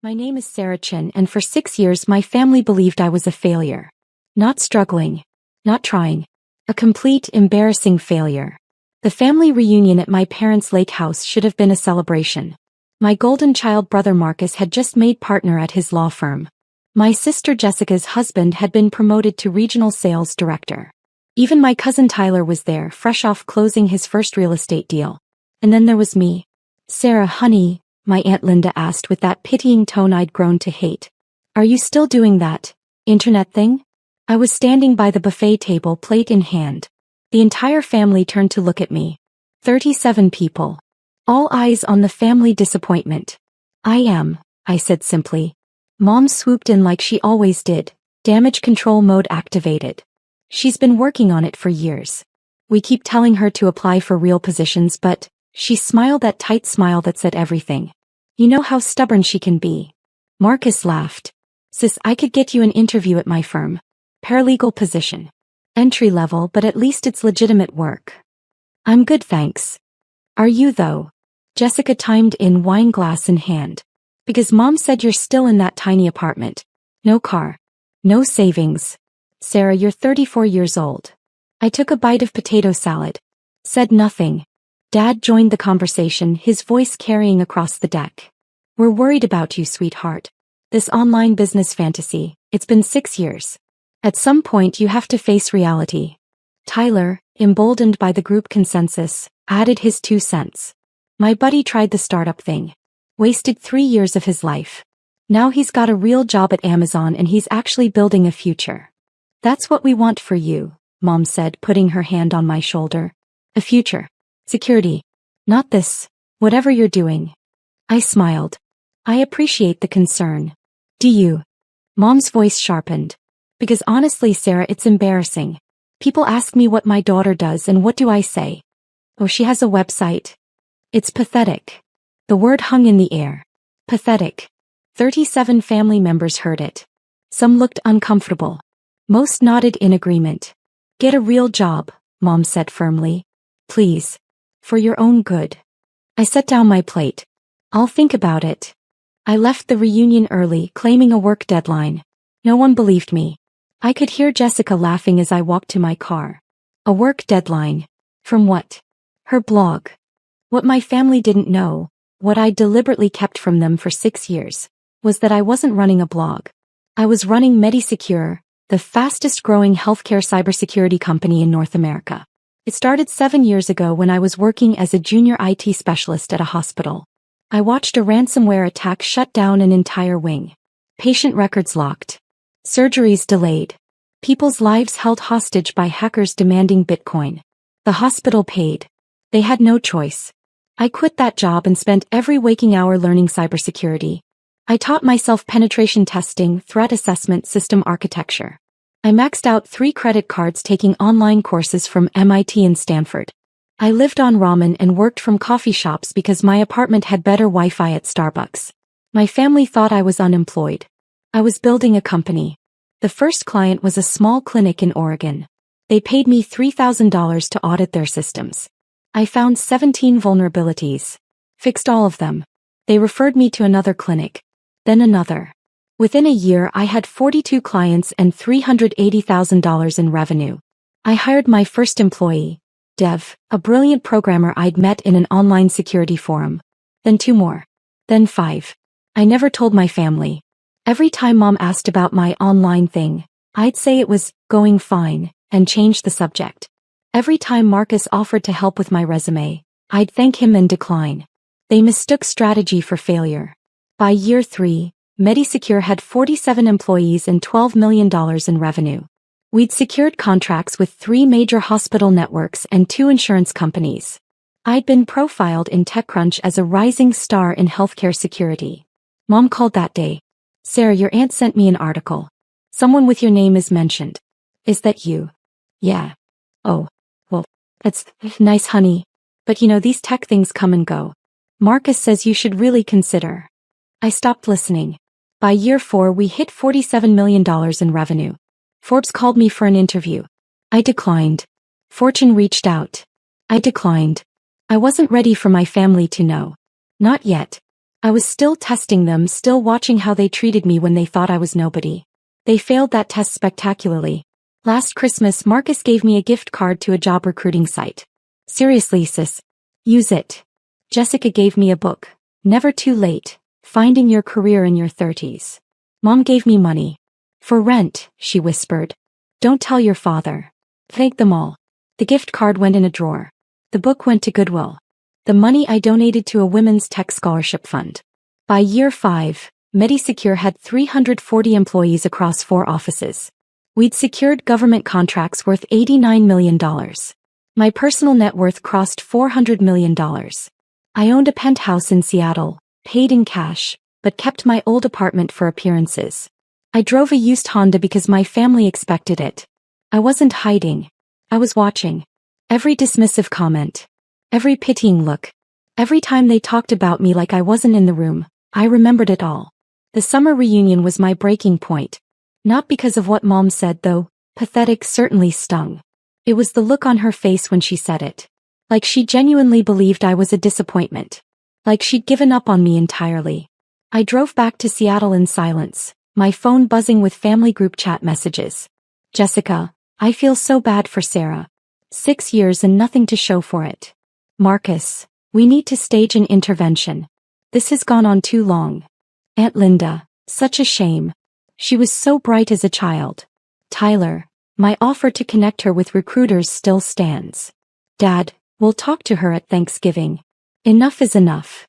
My name is Sarah Chin, and for 6 years my family believed I was a failure. Not struggling. Not trying. A complete, embarrassing failure. The family reunion at my parents' lake house should have been a celebration. My golden child brother Marcus had just made partner at his law firm. My sister Jessica's husband had been promoted to regional sales director. Even my cousin Tyler was there, fresh off closing his first real estate deal. And then there was me. Sarah, honey, my Aunt Linda asked with that pitying tone I'd grown to hate. Are you still doing that internet thing? I was standing by the buffet table, plate in hand. The entire family turned to look at me. 37 people. All eyes on the family disappointment. I am, I said simply. Mom swooped in like she always did. Damage control mode activated. She's been working on it for years. We keep telling her to apply for real positions, but she smiled that tight smile that said everything. You know how stubborn she can be. Marcus laughed. Sis, I could get you an interview at my firm. Paralegal position. Entry level, but at least it's legitimate work. I'm good, thanks. Are you though? Jessica chimed in, wine glass in hand. Because Mom said you're still in that tiny apartment. No car. No savings. Sarah, you're 34 years old. I took a bite of potato salad. Said nothing. Dad joined the conversation, his voice carrying across the deck. We're worried about you, sweetheart. This online business fantasy, it's been 6 years. At some point you have to face reality. Tyler, emboldened by the group consensus, added his 2 cents. My buddy tried the startup thing. Wasted 3 years of his life. Now he's got a real job at Amazon and he's actually building a future. That's what we want for you, Mom said, putting her hand on my shoulder. A future. Security. Not this. Whatever you're doing. I smiled. I appreciate the concern. Do you? Mom's voice sharpened. Because honestly, Sarah, it's embarrassing. People ask me what my daughter does and what do I say? Oh, she has a website. It's pathetic. The word hung in the air. Pathetic. 37 family members heard it. Some looked uncomfortable. Most nodded in agreement. Get a real job, Mom said firmly. Please. For your own good. I set down my plate. I'll think about it. I left the reunion early, claiming a work deadline. No one believed me. I could hear Jessica laughing as I walked to my car. A work deadline. From what? Her blog. What my family didn't know, what I deliberately kept from them for 6 years, was that I wasn't running a blog. I was running MediSecure, the fastest growing healthcare cybersecurity company in North America. It started 7 years ago when I was working as a junior IT specialist at a hospital. I watched a ransomware attack shut down an entire wing. Patient records locked. Surgeries delayed. People's lives held hostage by hackers demanding Bitcoin. The hospital paid. They had no choice. I quit that job and spent every waking hour learning cybersecurity. I taught myself penetration testing, threat assessment, system architecture. I maxed out 3 credit cards taking online courses from MIT and Stanford. I lived on ramen and worked from coffee shops because my apartment had better Wi-Fi at Starbucks. My family thought I was unemployed. I was building a company. The first client was a small clinic in Oregon. They paid me $3,000 to audit their systems. I found 17 vulnerabilities. Fixed all of them. They referred me to another clinic. Then another. Within a year I had 42 clients and $380,000 in revenue. I hired my first employee, Dev, a brilliant programmer I'd met in an online security forum. Then 2 more. Then 5. I never told my family. Every time Mom asked about my online thing, I'd say it was going fine and change the subject. Every time Marcus offered to help with my resume, I'd thank him and decline. They mistook strategy for failure. By year 3, MediSecure had 47 employees and $12 million in revenue. We'd secured contracts with 3 major hospital networks and 2 insurance companies. I'd been profiled in TechCrunch as a rising star in healthcare security. Mom called that day. Sarah, your aunt sent me an article. Someone with your name is mentioned. Is that you? Yeah. Oh, well, that's nice, honey. But you know, these tech things come and go. Marcus says you should really consider. I stopped listening. By year 4 we hit $47 million in revenue. Forbes called me for an interview. I declined. Fortune reached out. I declined. I wasn't ready for my family to know. Not yet. I was still testing them, still watching how they treated me when they thought I was nobody. They failed that test spectacularly. Last Christmas, Marcus gave me a gift card to a job recruiting site. Seriously, sis. Use it. Jessica gave me a book. Never Too Late. Finding Your Career in Your 30s. Mom gave me money. For rent, she whispered. Don't tell your father. Thank them all. The gift card went in a drawer. The book went to Goodwill. The money I donated to a women's tech scholarship fund. By year 5, MediSecure had 340 employees across 4 offices. We'd secured government contracts worth $89 million. My personal net worth crossed $400 million. I owned a penthouse in Seattle, paid in cash, but kept my old apartment for appearances. I drove a used Honda because my family expected it. I wasn't hiding. I was watching. Every dismissive comment. Every pitying look. Every time they talked about me like I wasn't in the room, I remembered it all. The summer reunion was my breaking point. Not because of what Mom said though, pathetic certainly stung. It was the look on her face when she said it. Like she genuinely believed I was a disappointment. Like she'd given up on me entirely. I drove back to Seattle in silence, my phone buzzing with family group chat messages. Jessica, I feel so bad for Sarah. 6 years and nothing to show for it. Marcus, we need to stage an intervention. This has gone on too long. Aunt Linda, such a shame. She was so bright as a child. Tyler, my offer to connect her with recruiters still stands. Dad, we'll talk to her at Thanksgiving. Enough is enough.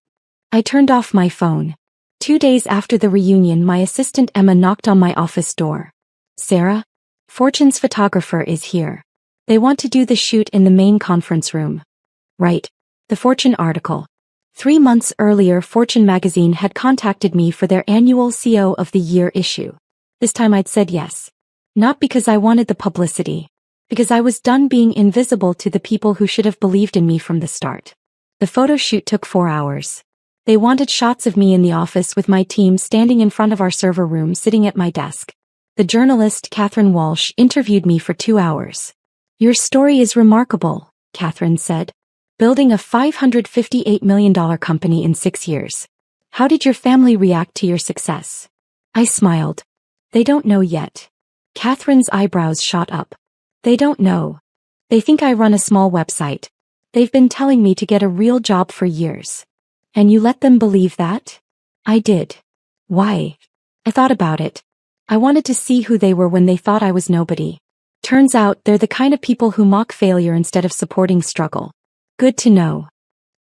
I turned off my phone. 2 days after the reunion, my assistant Emma knocked on my office door. Sarah? Fortune's photographer is here. They want to do the shoot in the main conference room. Right. The Fortune article. 3 months earlier, Fortune magazine had contacted me for their annual CEO of the Year issue. This time I'd said yes. Not because I wanted the publicity. Because I was done being invisible to the people who should have believed in me from the start. The photo shoot took 4 hours. They wanted shots of me in the office with my team standing in front of our server room sitting at my desk. The journalist Catherine Walsh interviewed me for 2 hours. Your story is remarkable, Catherine said. Building a $558 million company in 6 years. How did your family react to your success? I smiled. They don't know yet. Catherine's eyebrows shot up. They don't know. They think I run a small website. They've been telling me to get a real job for years. And you let them believe that? I did. Why? I thought about it. I wanted to see who they were when they thought I was nobody. Turns out they're the kind of people who mock failure instead of supporting struggle. Good to know.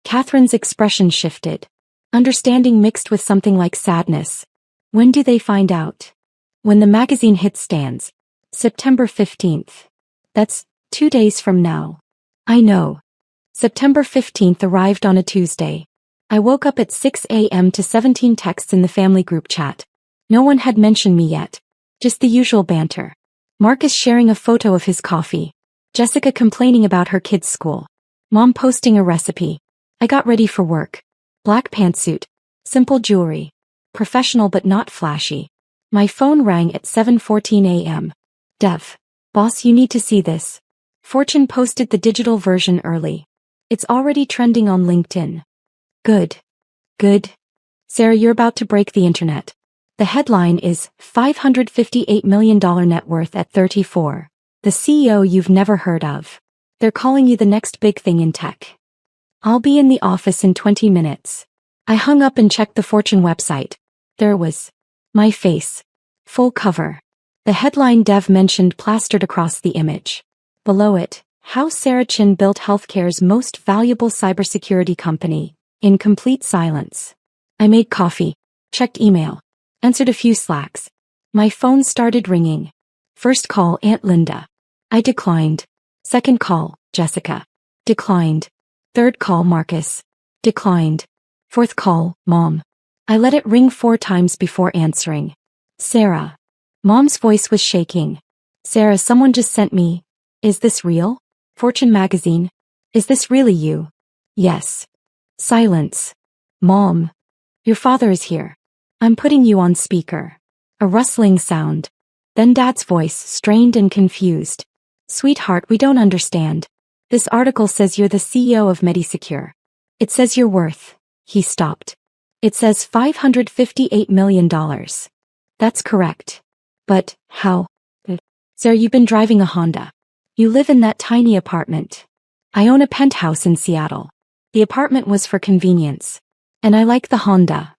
Catherine's expression shifted. Understanding mixed with something like sadness. When do they find out? When the magazine hits stands. September 15th. That's 2 days from now. I know. September 15th arrived on a Tuesday. I woke up at 6 a.m. to 17 texts in the family group chat. No one had mentioned me yet. Just the usual banter. Marcus sharing a photo of his coffee. Jessica complaining about her kids' school. Mom posting a recipe. I got ready for work. Black pantsuit. Simple jewelry. Professional but not flashy. My phone rang at 7:14 a.m. Dev. Boss, you need to see this. Fortune posted the digital version early. It's already trending on LinkedIn. Good. Good. Sarah, you're about to break the internet. The headline is $558 million net worth at 34. The CEO you've never heard of. They're calling you the next big thing in tech. I'll be in the office in 20 minutes. I hung up and checked the Fortune website. There was my face. Full cover. The headline Dev mentioned plastered across the image. Below it, how Sarah Chin built healthcare's most valuable cybersecurity company, in complete silence. I made coffee, checked email, answered a few Slacks. My phone started ringing. First call, Aunt Linda. I declined. Second call, Jessica. Declined. Third call, Marcus. Declined. Fourth call, Mom. I let it ring 4 times before answering. Sarah. Mom's voice was shaking. Sarah, someone just sent me. Is this real? Fortune magazine. Is this really you? Yes. Silence. Mom. Your father is here. I'm putting you on speaker. A rustling sound. Then Dad's voice, strained and confused. Sweetheart, we don't understand. This article says you're the CEO of MediSecure. It says you're worth. He stopped. It says $558 million. That's correct. But, how? Sir, you've been driving a Honda. You live in that tiny apartment. I own a penthouse in Seattle. The apartment was for convenience. And I like the Honda.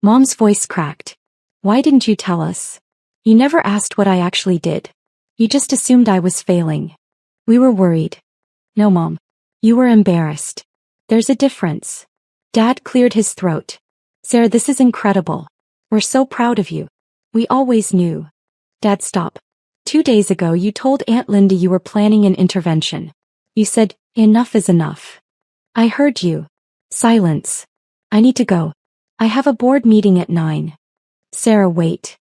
Mom's voice cracked. Why didn't you tell us? You never asked what I actually did. You just assumed I was failing. We were worried. No, Mom. You were embarrassed. There's a difference. Dad cleared his throat. Sarah, this is incredible. We're so proud of you. We always knew. Dad, stop. 2 days ago you told Aunt Linda you were planning an intervention. You said, enough is enough. I heard you. Silence. I need to go. I have a board meeting at 9. Sarah, wait.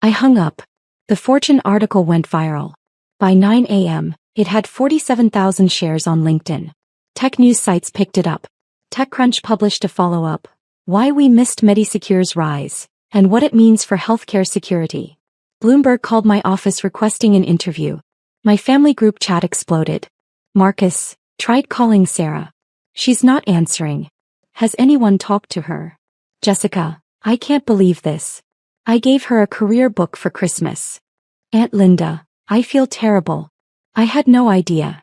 I hung up. The Fortune article went viral. By 9 a.m., it had 47,000 shares on LinkedIn. Tech news sites picked it up. TechCrunch published a follow-up. Why we missed Medisecure's rise, and what it means for healthcare security. Bloomberg called my office requesting an interview. My family group chat exploded. Marcus tried calling Sarah. She's not answering. Has anyone talked to her? Jessica, I can't believe this. I gave her a career book for Christmas. Aunt Linda, I feel terrible. I had no idea.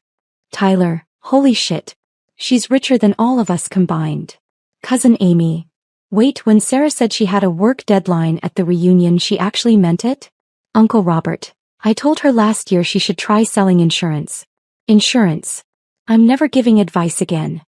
Tyler, holy shit. She's richer than all of us combined. Cousin Amy. Wait, when Sarah said she had a work deadline at the reunion, she actually meant it? Uncle Robert, I told her last year she should try selling insurance. Insurance. I'm never giving advice again.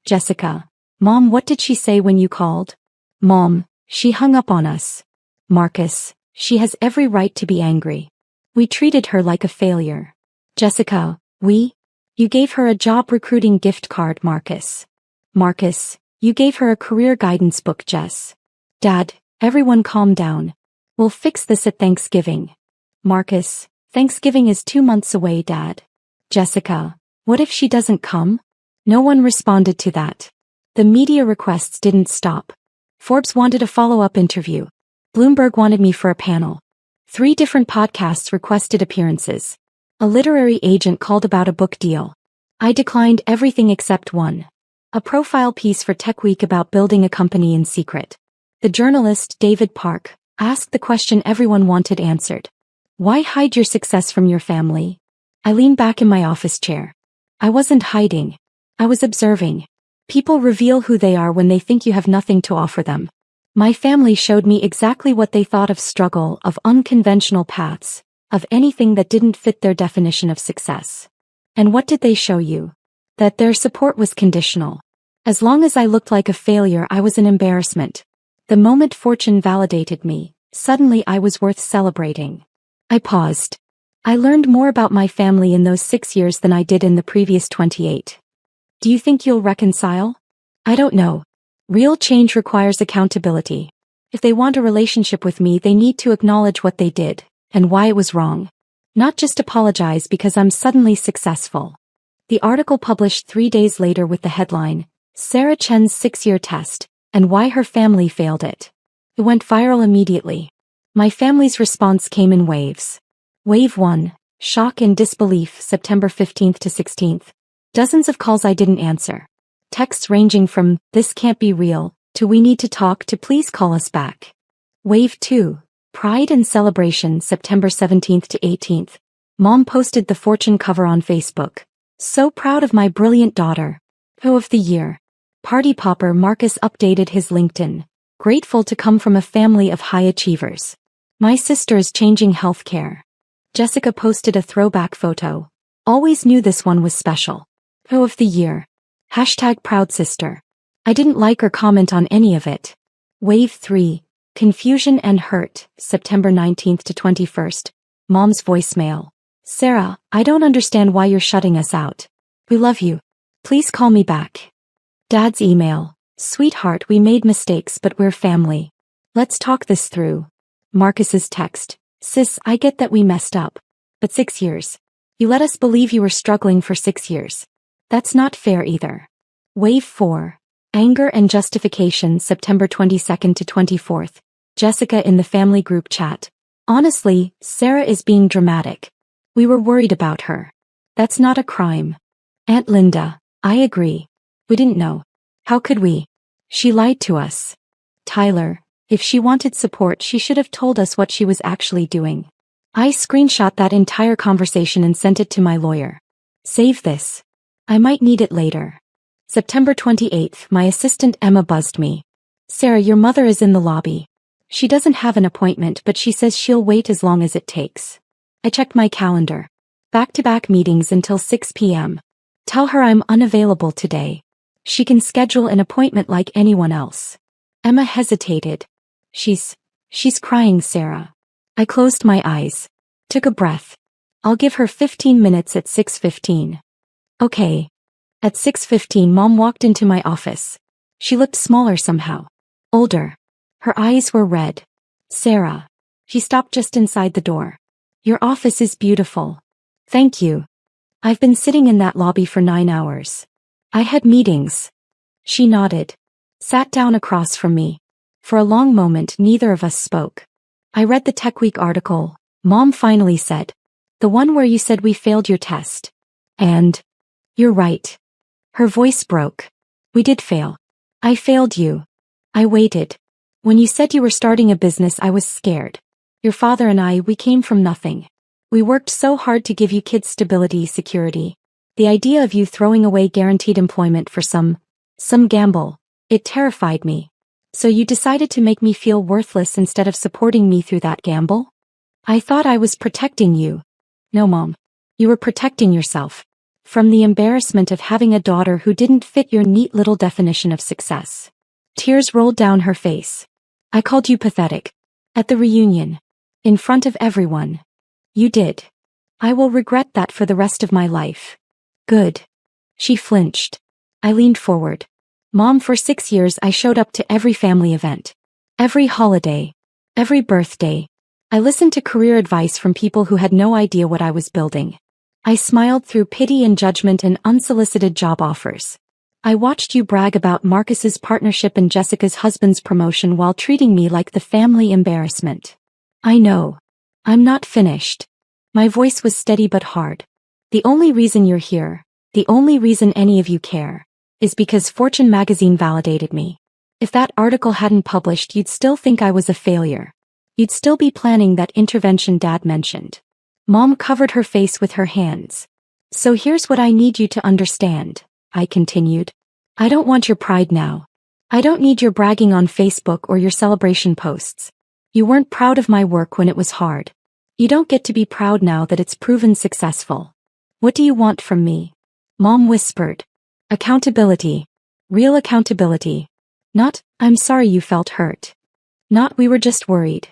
Jessica. Mom, what did she say when you called? Mom, she hung up on us. Marcus, she has every right to be angry. We treated her like a failure. Jessica, we? You gave her a job recruiting gift card, Marcus. Marcus, you gave her a career guidance book, Jess. Dad, everyone calm down. We'll fix this at Thanksgiving. Marcus, Thanksgiving is 2 months away, Dad. Jessica, what if she doesn't come? No one responded to that. The media requests didn't stop. Forbes wanted a follow-up interview. Bloomberg wanted me for a panel. 3 different podcasts requested appearances. A literary agent called about a book deal. I declined everything except one. A profile piece for Tech Week about building a company in secret. The journalist, David Park, asked the question everyone wanted answered. Why hide your success from your family? I leaned back in my office chair. I wasn't hiding. I was observing. People reveal who they are when they think you have nothing to offer them. My family showed me exactly what they thought of struggle, of unconventional paths, of anything that didn't fit their definition of success. And what did they show you? That their support was conditional. As long as I looked like a failure, I was an embarrassment. The moment fortune validated me, suddenly I was worth celebrating. I paused. I learned more about my family in those 6 years than I did in the previous 28. Do you think you'll reconcile? I don't know. Real change requires accountability. If they want a relationship with me, they need to acknowledge what they did, and why it was wrong. Not just apologize because I'm suddenly successful. The article published 3 days later with the headline, Sarah Chen's 6-year test, and why her family failed it. It went viral immediately. My family's response came in waves. Wave 1, shock and disbelief, September 15th to 16th. Dozens of calls I didn't answer. Texts ranging from, this can't be real, to we need to talk, to please call us back. Wave 2, pride and celebration, September 17th to 18th. Mom posted the Fortune cover on Facebook. So proud of my brilliant daughter. O of the year. Party popper Marcus updated his LinkedIn. Grateful to come from a family of high achievers. My sister is changing healthcare. Jessica posted a throwback photo. Always knew this one was special. O of the year. Hashtag proud sister. I didn't like or comment on any of it. Wave 3. Confusion and hurt, September 19th to 21st. Mom's voicemail. Sarah, I don't understand why you're shutting us out. We love you. Please call me back. Dad's email. Sweetheart, we made mistakes, but we're family. Let's talk this through. Marcus's text. Sis, I get that we messed up. But 6 years. You let us believe you were struggling for 6 years. That's not fair either. Wave 4. Anger and justification, September 22nd to 24th. Jessica in the family group chat. Honestly, Sarah is being dramatic. We were worried about her. That's not a crime. Aunt Linda, I agree. We didn't know. How could we? She lied to us. Tyler, if she wanted support, she should have told us what she was actually doing. I screenshot that entire conversation and sent it to my lawyer. Save this. I might need it later. September 28th, my assistant Emma buzzed me. Sarah, your mother is in the lobby. She doesn't have an appointment, but she says she'll wait as long as it takes. I checked my calendar. Back-to-back meetings until 6 p.m. Tell her I'm unavailable today. She can schedule an appointment like anyone else. Emma hesitated. She's crying, Sarah. I closed my eyes. Took a breath. I'll give her 15 minutes at 6:15. Okay. At 6:15, Mom walked into my office. She looked smaller somehow. Older. Her eyes were red. Sarah. She stopped just inside the door. Your office is beautiful. Thank you. I've been sitting in that lobby for 9 hours. I had meetings. She nodded. Sat down across from me. For a long moment, neither of us spoke. I read the Tech Week article. Mom finally said. The one where you said we failed your test. And you're right. Her voice broke. We did fail. I failed you. I waited. When you said you were starting a business, I was scared. Your father and we came from nothing. We worked so hard to give you kids stability, security. The idea of you throwing away guaranteed employment for some gamble, it terrified me. So you decided to make me feel worthless instead of supporting me through that gamble? I thought I was protecting you. No, Mom. You were protecting yourself. From the embarrassment of having a daughter who didn't fit your neat little definition of success. Tears rolled down her face. I called you pathetic. At the reunion. In front of everyone. You did. I will regret that for the rest of my life. Good. She flinched. I leaned forward. Mom, for 6 years I showed up to every family event. Every holiday. Every birthday. I listened to career advice from people who had no idea what I was building. I smiled through pity and judgment and unsolicited job offers. I watched you brag about Marcus's partnership and Jessica's husband's promotion while treating me like the family embarrassment. I know. I'm not finished. My voice was steady but hard. The only reason you're here, the only reason any of you care, is because Fortune magazine validated me. If that article hadn't published, you'd still think I was a failure. You'd still be planning that intervention Dad mentioned. Mom covered her face with her hands. So here's what I need you to understand, I continued. I don't want your pride now. I don't need your bragging on Facebook or your celebration posts. You weren't proud of my work when it was hard. You don't get to be proud now that it's proven successful. What do you want from me? Mom whispered. Accountability. Real accountability. Not, I'm sorry you felt hurt. Not, we were just worried.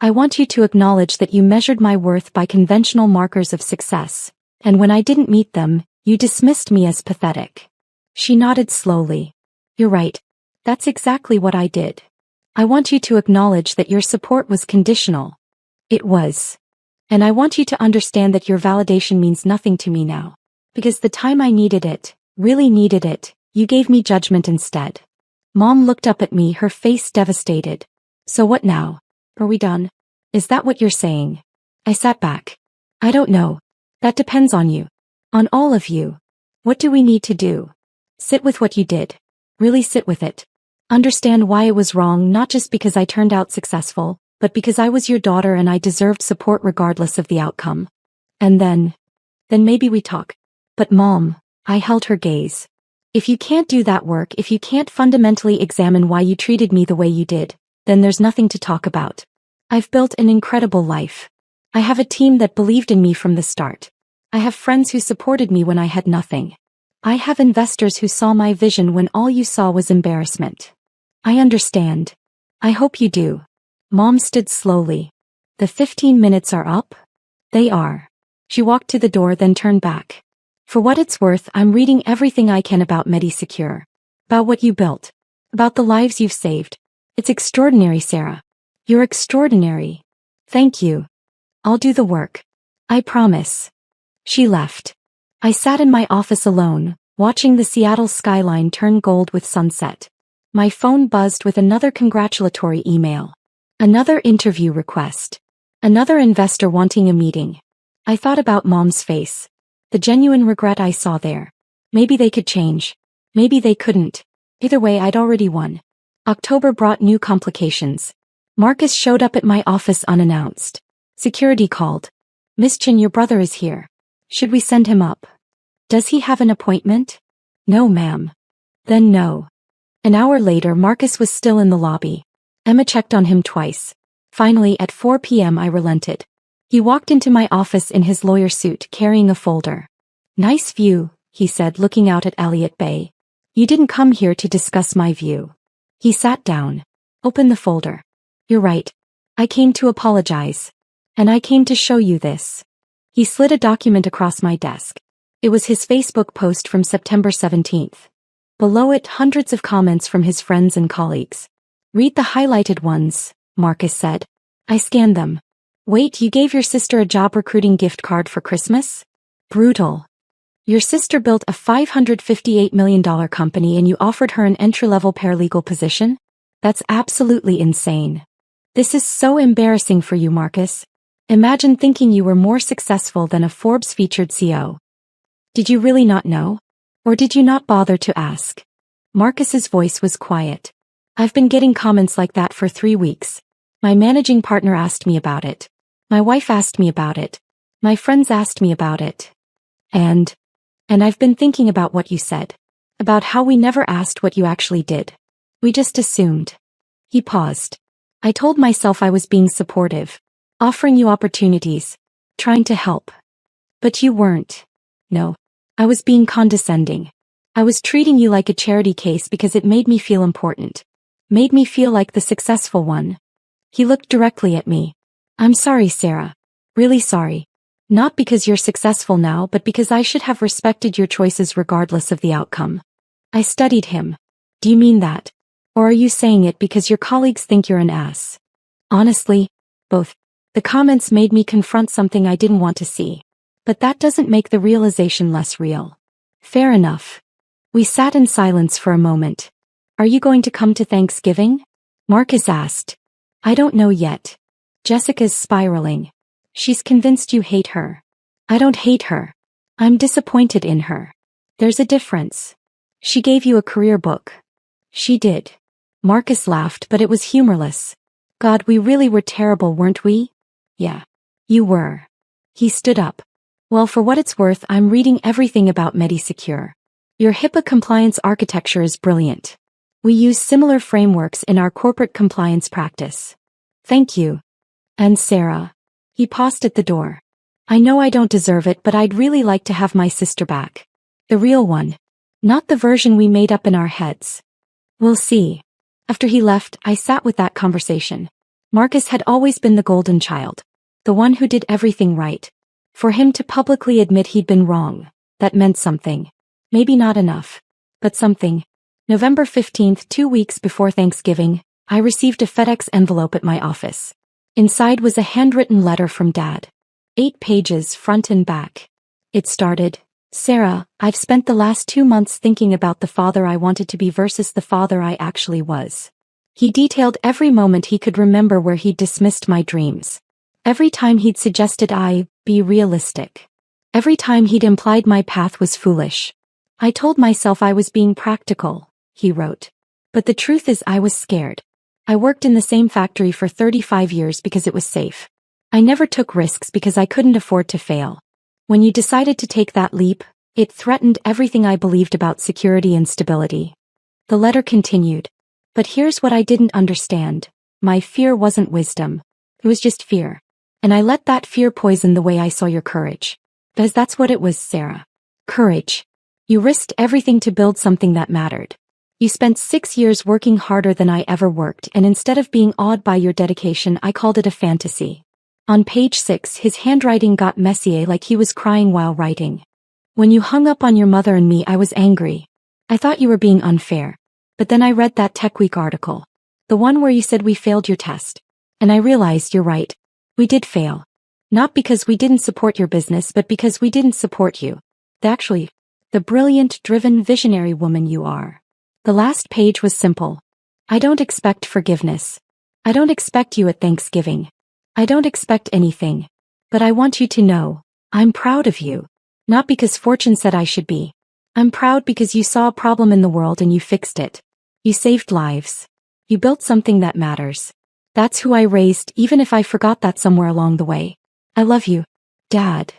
I want you to acknowledge that you measured my worth by conventional markers of success, and when I didn't meet them, you dismissed me as pathetic. She nodded slowly. You're right. That's exactly what I did. I want you to acknowledge that your support was conditional. It was. And I want you to understand that your validation means nothing to me now. Because the time I needed it, really needed it, you gave me judgment instead. Mom looked up at me, her face devastated. So what now? Are we done? Is that what you're saying? I sat back. I don't know. That depends on you. On all of you. What do we need to do? Sit with what you did. Really sit with it. Understand why it was wrong, not just because I turned out successful, but because I was your daughter and I deserved support regardless of the outcome. And then maybe we talk. But Mom, I held her gaze. If you can't do that work, if you can't fundamentally examine why you treated me the way you did, then there's nothing to talk about. I've built an incredible life. I have a team that believed in me from the start. I have friends who supported me when I had nothing. I have investors who saw my vision when all you saw was embarrassment. I understand. I hope you do. Mom stood slowly. The 15 minutes are up? They are. She walked to the door, then turned back. For what it's worth, I'm reading everything I can about MediSecure. About what you built. About the lives you've saved. It's extraordinary, Sarah. You're extraordinary. Thank you. I'll do the work. I promise. She left. I sat in my office alone, watching the Seattle skyline turn gold with sunset. My phone buzzed with another congratulatory email. Another interview request. Another investor wanting a meeting. I thought about Mom's face. The genuine regret I saw there. Maybe they could change. Maybe they couldn't. Either way, I'd already won. October brought new complications. Marcus showed up at my office unannounced. Security called. "Miss Chin, your brother is here. Should we send him up?" "Does he have an appointment?" "No, ma'am." "Then no." An hour later, Marcus was still in the lobby. Emma checked on him twice. Finally, at 4 p.m. I relented. He walked into my office in his lawyer suit carrying a folder. "Nice view," he said, looking out at Elliott Bay. "You didn't come here to discuss my view." He sat down. "Open the folder." "You're right. I came to apologize. And I came to show you this." He slid a document across my desk. It was his Facebook post from September 17th. Below it, hundreds of comments from his friends and colleagues. "Read the highlighted ones," Marcus said. I scanned them. "Wait, you gave your sister a job recruiting gift card for Christmas? Brutal. Your sister built a $558 million company and you offered her an entry-level paralegal position? That's absolutely insane. This is so embarrassing for you, Marcus. Imagine thinking you were more successful than a Forbes featured CEO. Did you really not know? Or did you not bother to ask?" Marcus's voice was quiet. "I've been getting comments like that for 3 weeks. My managing partner asked me about it. My wife asked me about it. My friends asked me about it. And I've been thinking about what you said. About how we never asked what you actually did. We just assumed." He paused. "I told myself I was being supportive. Offering you opportunities. Trying to help. But you weren't. No. I was being condescending. I was treating you like a charity case because it made me feel important. Made me feel like the successful one." He looked directly at me. "I'm sorry, Sarah. Really sorry. Not because you're successful now, but because I should have respected your choices regardless of the outcome." I studied him. "Do you mean that? Or are you saying it because your colleagues think you're an ass?" "Honestly, both. The comments made me confront something I didn't want to see. But that doesn't make the realization less real." "Fair enough." We sat in silence for a moment. "Are you going to come to Thanksgiving?" Marcus asked. "I don't know yet. Jessica's spiraling. She's convinced you hate her." "I don't hate her. I'm disappointed in her. There's a difference. She gave you a career book." "She did." Marcus laughed, but it was humorless. "God, we really were terrible, weren't we?" "Yeah. You were." He stood up. "Well, for what it's worth, I'm reading everything about MediSecure. Your HIPAA compliance architecture is brilliant. We use similar frameworks in our corporate compliance practice." "Thank you." "And Sarah." He paused at the door. "I know I don't deserve it, but I'd really like to have my sister back. The real one. Not the version we made up in our heads. We'll see." After he left, I sat with that conversation. Marcus had always been the golden child. The one who did everything right. For him to publicly admit he'd been wrong, that meant something. Maybe not enough, but something. November 15th, 2 weeks before Thanksgiving, I received a FedEx envelope at my office. Inside was a handwritten letter from Dad. 8 pages, front and back. It started, "Sarah, I've spent the last 2 months thinking about the father I wanted to be versus the father I actually was." He detailed every moment he could remember where he'd dismissed my dreams. Every time he'd suggested I be realistic. Every time he'd implied my path was foolish. "I told myself I was being practical," he wrote. "But the truth is I was scared. I worked in the same factory for 35 years because it was safe. I never took risks because I couldn't afford to fail. When you decided to take that leap, it threatened everything I believed about security and stability." The letter continued. "But here's what I didn't understand. My fear wasn't wisdom. It was just fear. And I let that fear poison the way I saw your courage. Because that's what it was, Sarah. Courage. You risked everything to build something that mattered. You spent 6 years working harder than I ever worked, and instead of being awed by your dedication, I called it a fantasy." On page 6, his handwriting got messy, like he was crying while writing. "When you hung up on your mother and me, I was angry. I thought you were being unfair. But then I read that Tech Week article. The one where you said we failed your test. And I realized you're right. We did fail. Not because we didn't support your business, but because we didn't support you. Actually, the brilliant, driven, visionary woman you are." The last page was simple. "I don't expect forgiveness. I don't expect you at Thanksgiving. I don't expect anything. But I want you to know, I'm proud of you. Not because fortune said I should be. I'm proud because you saw a problem in the world and you fixed it. You saved lives. You built something that matters. That's who I raised, even if I forgot that somewhere along the way. I love you, Dad.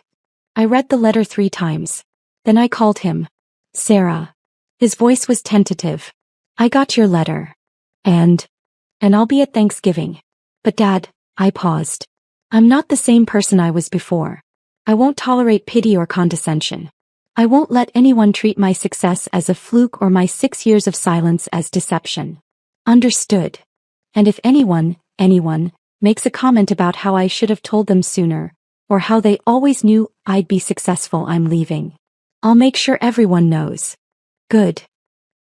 I read the letter 3 times. Then I called him. Sarah. His voice was tentative. I got your letter. And I'll be at Thanksgiving. But Dad, I paused. I'm not the same person I was before. I won't tolerate pity or condescension. I won't let anyone treat my success as a fluke or my 6 years of silence as deception. Understood. And if anyone, makes a comment about how I should have told them sooner, or how they always knew I'd be successful, I'm leaving. I'll make sure everyone knows. Good.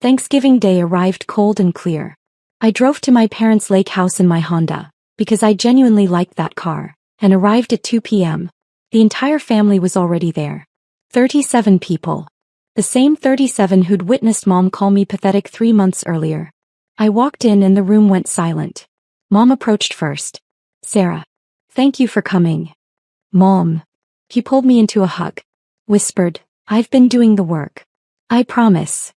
Thanksgiving Day arrived cold and clear. I drove to my parents' lake house in my Honda, because I genuinely liked that car, and arrived at 2 p.m. The entire family was already there. 37 people. The same 37 who'd witnessed Mom call me pathetic 3 months earlier. I walked in and the room went silent. Mom approached first. Sarah. Thank you for coming. Mom. He pulled me into a hug. Whispered, I've been doing the work. I promise.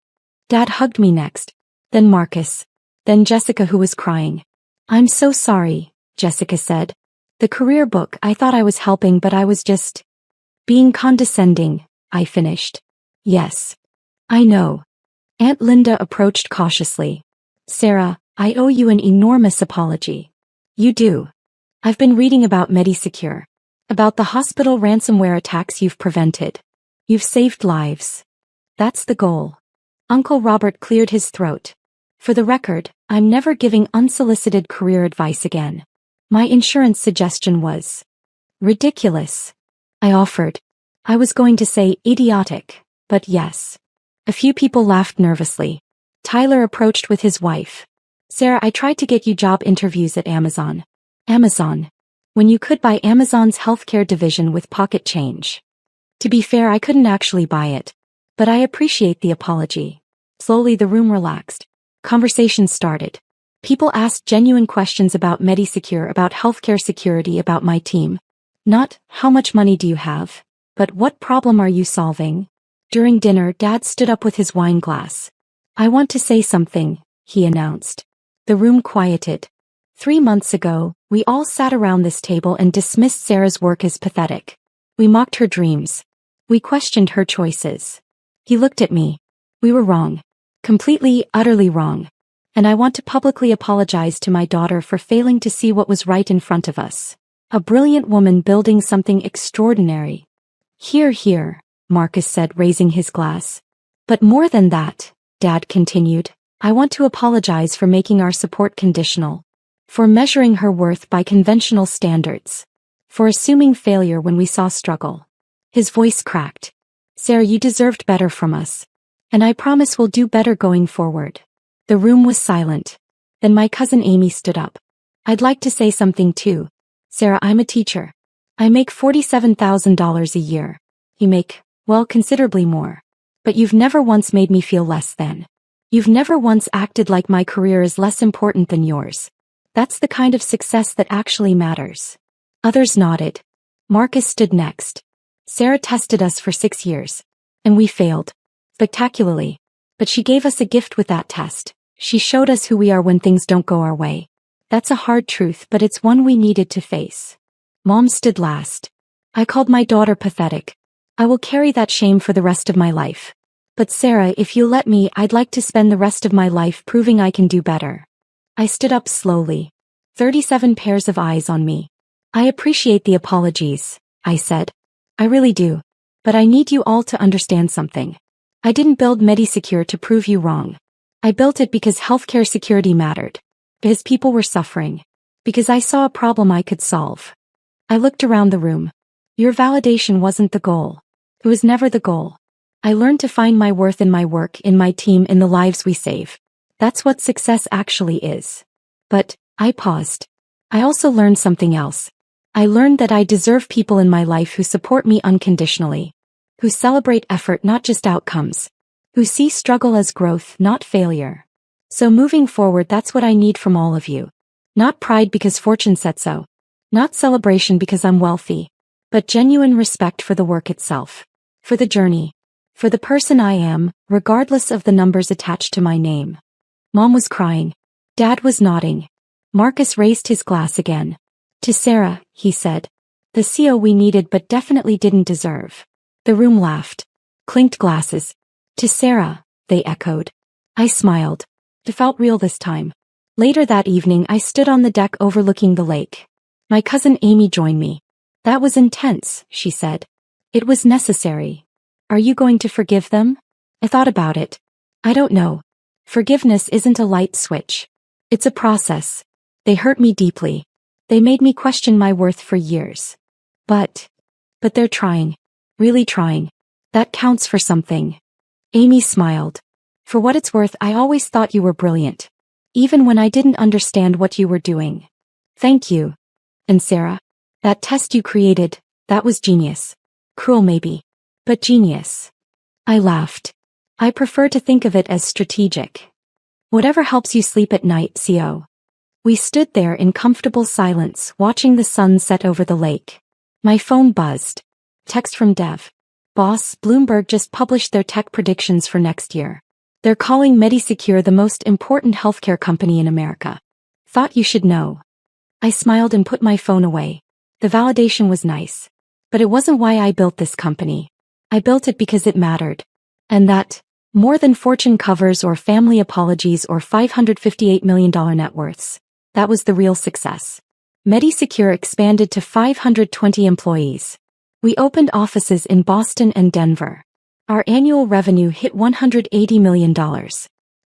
Dad hugged me next. Then Marcus. Then Jessica, who was crying. I'm so sorry, Jessica said. The career book, I thought I was helping, but I was just being condescending, I finished. Yes. I know. Aunt Linda approached cautiously. Sarah, I owe you an enormous apology. You do. I've been reading about MediSecure. About the hospital ransomware attacks you've prevented. You've saved lives. That's the goal. Uncle Robert cleared his throat. For the record, I'm never giving unsolicited career advice again. My insurance suggestion was ridiculous. I offered. I was going to say idiotic, but yes. A few people laughed nervously. Tyler approached with his wife. Sarah, I tried to get you job interviews at Amazon. Amazon. When you could buy Amazon's healthcare division with pocket change. To be fair, I couldn't actually buy it. But I appreciate the apology. Slowly the room relaxed. Conversations started. People asked genuine questions about MediSecure, about healthcare security, about my team. Not, how much money do you have? But what problem are you solving? During dinner, Dad stood up with his wine glass. I want to say something, he announced. The room quieted. 3 months ago, we all sat around this table and dismissed Sarah's work as pathetic. We mocked her dreams. We questioned her choices. He looked at me. We were wrong. Completely, utterly wrong. And I want to publicly apologize to my daughter for failing to see what was right in front of us. A brilliant woman building something extraordinary. Hear, hear, Marcus said, raising his glass. But more than that, Dad continued, I want to apologize for making our support conditional. For measuring her worth by conventional standards. For assuming failure when we saw struggle. His voice cracked. Sarah, you deserved better from us. And I promise we'll do better going forward. The room was silent. Then my cousin Amy stood up. I'd like to say something too. Sarah, I'm a teacher. I make $47,000 a year. You make, well, considerably more. But you've never once made me feel less than. You've never once acted like my career is less important than yours. That's the kind of success that actually matters. Others nodded. Marcus stood next. Sarah tested us for 6 years. And we failed. Spectacularly. But she gave us a gift with that test. She showed us who we are when things don't go our way. That's a hard truth, but it's one we needed to face. Mom stood last. I called my daughter pathetic. I will carry that shame for the rest of my life. But Sarah, if you let me, I'd like to spend the rest of my life proving I can do better. I stood up slowly. 37 pairs of eyes on me. I appreciate the apologies, I said. I really do. But I need you all to understand something. I didn't build MediSecure to prove you wrong. I built it because healthcare security mattered. Because people were suffering. Because I saw a problem I could solve. I looked around the room. Your validation wasn't the goal. It was never the goal. I learned to find my worth in my work, in my team, in the lives we save. That's what success actually is. But, I paused. I also learned something else. I learned that I deserve people in my life who support me unconditionally. Who celebrate effort, not just outcomes. Who see struggle as growth, not failure. So moving forward, that's what I need from all of you. Not pride because fortune said so. Not celebration because I'm wealthy. But genuine respect for the work itself. For the journey. For the person I am, regardless of the numbers attached to my name. Mom was crying. Dad was nodding. Marcus raised his glass again. To Sarah, he said. The CO we needed but definitely didn't deserve. The room laughed. Clinked glasses. To Sarah, they echoed. I smiled. It felt real this time. Later that evening I stood on the deck overlooking the lake. My cousin Amy joined me. That was intense, she said. It was necessary. Are you going to forgive them? I thought about it. I don't know. Forgiveness isn't a light switch. It's a process. They hurt me deeply. They made me question my worth for years. But they're trying. Really trying. That counts for something. Amy smiled. For what it's worth, I always thought you were brilliant. Even when I didn't understand what you were doing. Thank you. And Sarah? That test you created, that was genius. Cruel maybe. But genius. I laughed. I prefer to think of it as strategic. Whatever helps you sleep at night, CO. We stood there in comfortable silence, watching the sun set over the lake. My phone buzzed. Text from Dev. Boss, Bloomberg just published their tech predictions for next year. They're calling Medisecure the most important healthcare company in America. Thought you should know. I smiled and put my phone away. The validation was nice. But it wasn't why I built this company. I built it because it mattered. And that, more than fortune covers or family apologies or $558 million net worths, that was the real success. Medisecure expanded to 520 employees. We opened offices in Boston and Denver. Our annual revenue hit $180 million.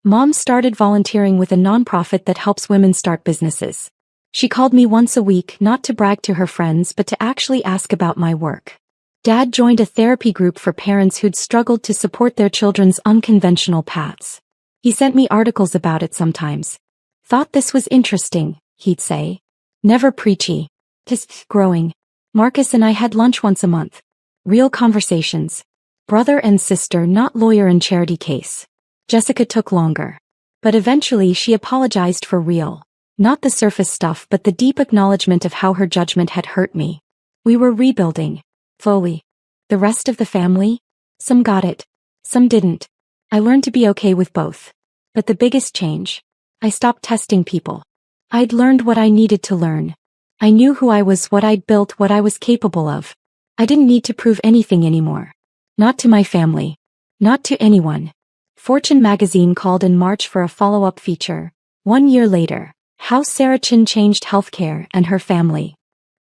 Mom started volunteering with a nonprofit that helps women start businesses. She called me once a week not to brag to her friends but to actually ask about my work. Dad joined a therapy group for parents who'd struggled to support their children's unconventional paths. He sent me articles about it sometimes. Thought this was interesting, he'd say. Never preachy. Just growing. Marcus and I had lunch once a month. Real conversations. Brother and sister, not lawyer and charity case. Jessica took longer. But eventually she apologized for real. Not the surface stuff but the deep acknowledgement of how her judgment had hurt me. We were rebuilding. Slowly. The rest of the family? Some got it. Some didn't. I learned to be okay with both. But the biggest change? I stopped testing people. I'd learned what I needed to learn. I knew who I was, what I'd built, what I was capable of. I didn't need to prove anything anymore. Not to my family. Not to anyone. Fortune magazine called in March for a follow-up feature. 1 year later, how Sarah Chin changed healthcare and her family.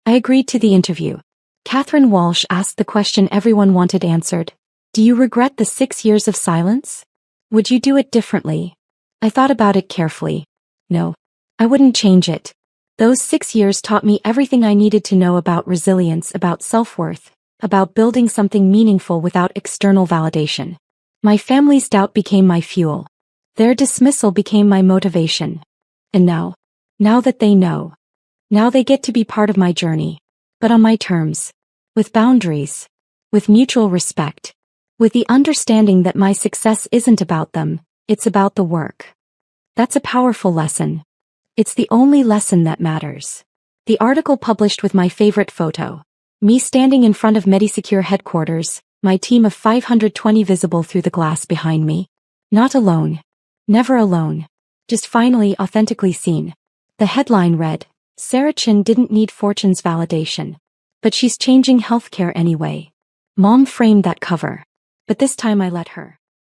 I agreed to the interview. Catherine Walsh asked the question everyone wanted answered. Do you regret the 6 years of silence? Would you do it differently? I thought about it carefully. No. I wouldn't change it. Those 6 years taught me everything I needed to know about resilience, about self-worth, about building something meaningful without external validation. My family's doubt became my fuel. Their dismissal became my motivation. And now that they know, now they get to be part of my journey. But on my terms. With boundaries. With mutual respect. With the understanding that my success isn't about them, it's about the work. That's a powerful lesson. It's the only lesson that matters. The article published with my favorite photo. Me standing in front of Medisecure headquarters, my team of 520 visible through the glass behind me. Not alone. Never alone. Just finally authentically seen. The headline read, Sarah Chin didn't need Fortune's validation. But she's changing healthcare anyway. Mom framed that cover. But this time I let her.